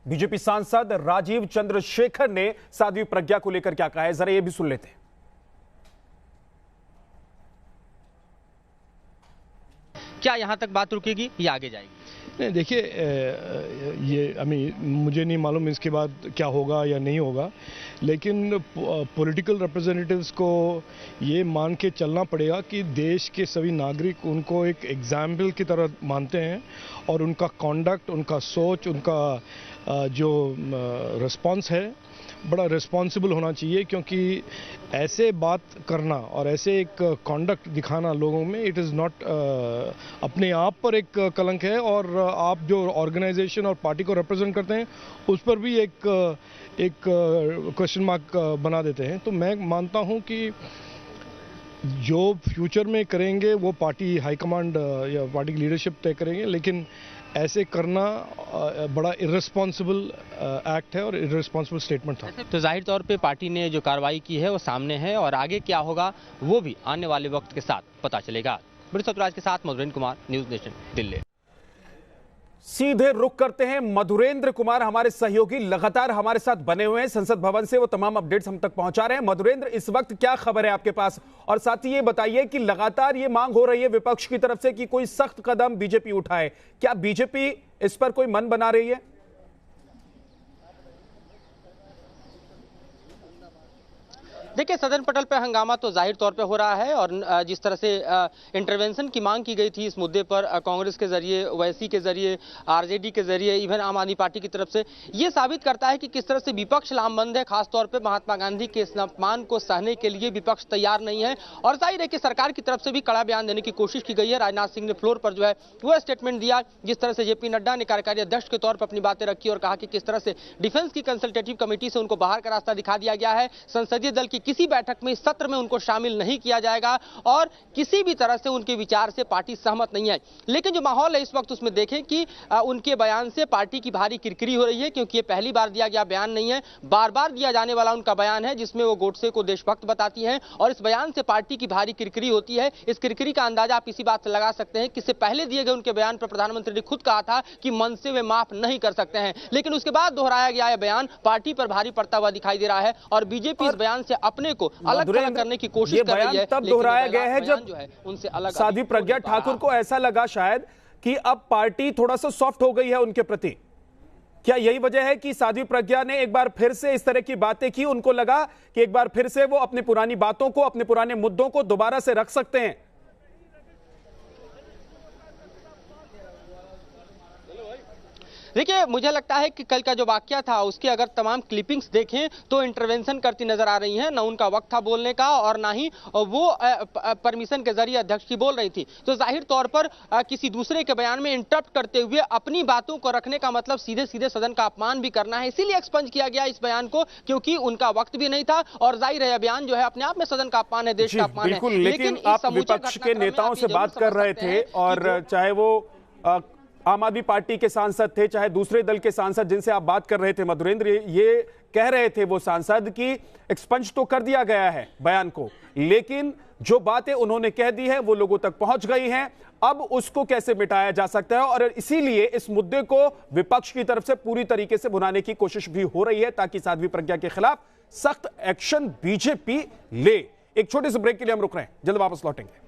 BJP सांसद राजीव चंद्रशेखर ने साध्वी प्रज्ञा को लेकर क्या कहा है, जरा ये भी सुन लेते हैं। क्या यहां तक बात रुकेगी या आगे जाएगी? नहीं, देखिए, ये मुझे नहीं मालूम इसके बाद क्या होगा या नहीं होगा, लेकिन पॉलिटिकल रिप्रेजेंटेटिव्स को ये मान के चलना पड़ेगा कि देश के सभी नागरिक उनको एक एग्जाम्पल की तरह मानते हैं और उनका कॉन्डक्ट, उनका सोच, उनका जो रिस्पॉन्स है बड़ा रिस्पॉन्सिबल होना चाहिए, क्योंकि ऐसे बात करना और ऐसे एक कॉन्डक्ट दिखाना लोगों में, इट इज़ नॉट अपने आप पर एक कलंक है, और आप जो ऑर्गेनाइजेशन और पार्टी को रिप्रेजेंट करते हैं उस पर भी एक क्वेश्चन मार्क बना देते हैं। तो मैं मानता हूं कि जो फ्यूचर में करेंगे वो पार्टी हाईकमांड या पार्टी की लीडरशिप तय करेंगे, लेकिन ऐसे करना बड़ा इर्रेस्पॉन्सिबल एक्ट है और इर्रेस्पॉन्सिबल स्टेटमेंट था। तो जाहिर तौर पे पार्टी ने जो कार्रवाई की है वो सामने है, और आगे क्या होगा वो भी आने वाले वक्त के साथ पता चलेगा। बड़ी सतराज के साथ मधुरेंद्र कुमार, न्यूज़ नेशन, दिल्ली। सीधे रुख करते हैं, मधुरेंद्र कुमार हमारे सहयोगी लगातार हमारे साथ बने हुए हैं संसद भवन से, वो तमाम अपडेट्स हम तक पहुंचा रहे हैं। मधुरेंद्र, इस वक्त क्या खबर है आपके पास, और साथ ही ये बताइए कि लगातार ये मांग हो रही है विपक्ष की तरफ से कि कोई सख्त कदम बीजेपी उठाए, क्या बीजेपी इस पर कोई मन बना रही है? देखिए, सदन पटल पर हंगामा तो जाहिर तौर पे हो रहा है, और जिस तरह से इंटरवेंशन की मांग की गई थी इस मुद्दे पर कांग्रेस के जरिए, ओवैसी के जरिए, आरजेडी के जरिए, इवन आम आदमी पार्टी की तरफ से, ये साबित करता है कि किस तरह से विपक्ष लामबंद है। खासतौर पे महात्मा गांधी के इस अपमान को सहने के लिए विपक्ष तैयार नहीं है, और जाहिर है कि सरकार की तरफ से भी कड़ा बयान देने की कोशिश की गई है। राजनाथ सिंह ने फ्लोर पर जो है वो स्टेटमेंट दिया, जिस तरह से जेपी नड्डा ने कार्यकारी अध्यक्ष के तौर पर अपनी बातें रखी और कहा कि किस तरह से डिफेंस की कंसल्टेटिव कमेटी से उनको बाहर का रास्ता दिखा दिया गया है, संसदीय दल की किसी बैठक में, सत्र में उनको शामिल नहीं किया जाएगा, और किसी भी तरह से उनके विचार से पार्टी सहमत नहीं है। लेकिन जो माहौल है इस वक्त उसमें देखें कि उनके बयान से पार्टी की भारी किरकिरी हो रही है, क्योंकि ये पहली बार दिया गया बयान नहीं है, बार बार दिया जाने वाला उनका बयान है, जिसमें वो गोडसे को देशभक्त बताती हैं, और इस बयान से पार्टी की भारी किरकिरी होती है। इस किरकिरी का अंदाजा आप इसी बात से लगा सकते हैं कि इससे पहले दिए गए उनके बयान पर प्रधानमंत्री ने खुद कहा था कि मन से वे माफ नहीं कर सकते हैं, लेकिन उसके बाद दोहराया गया यह बयान पार्टी पर भारी पड़ता हुआ दिखाई दे रहा है, और बीजेपी इस बयान से अपने को अलग करने की कोशिश कर रही है। तब दोहराया गया है जब उनसे अलग साध्वी प्रज्ञा ठाकुर को ऐसा लगा शायद कि अब पार्टी थोड़ा सा सॉफ्ट हो गई है उनके प्रति। क्या यही वजह है कि साध्वी प्रज्ञा ने एक बार फिर से इस तरह की बातें की, उनको लगा कि एक बार फिर से वो अपनी पुरानी बातों को, अपने पुराने मुद्दों को दोबारा से रख सकते हैं? देखिए, मुझे लगता है कि कल का जो वाकया था उसके अगर तमाम क्लिपिंग्स देखें तो इंटरवेंशन करती नजर आ रही हैं, ना उनका वक्त था बोलने का और ना ही वो परमिशन के जरिए अध्यक्ष की बोल रही थी। तो जाहिर तौर पर किसी दूसरे के बयान में इंटरप्ट करते हुए अपनी बातों को रखने का मतलब सीधे सीधे सदन का अपमान भी करना है, इसीलिए एक्सपंज किया गया इस बयान को, क्योंकि उनका वक्त भी नहीं था, और जाहिर है बयान जो है अपने आप में सदन का अपमान है, देश का अपमान है। लेकिन आप विपक्ष के नेताओं से बात कर रहे थे, और चाहे वो आम आदमी पार्टी के सांसद थे, चाहे दूसरे दल के सांसद जिनसे आप बात कर रहे थे मधुरेंद्र, ये कह रहे थे वो सांसद कि एक्सपंज तो कर दिया गया है बयान को, लेकिन जो बातें उन्होंने कह दी है वो लोगों तक पहुंच गई हैं, अब उसको कैसे मिटाया जा सकता है, और इसीलिए इस मुद्दे को विपक्ष की तरफ से पूरी तरीके से भुनाने की कोशिश भी हो रही है ताकि साध्वी प्रज्ञा के खिलाफ सख्त एक्शन बीजेपी ले। एक छोटे से ब्रेक के लिए हम रुक रहे हैं, जल्द वापस लौटेंगे।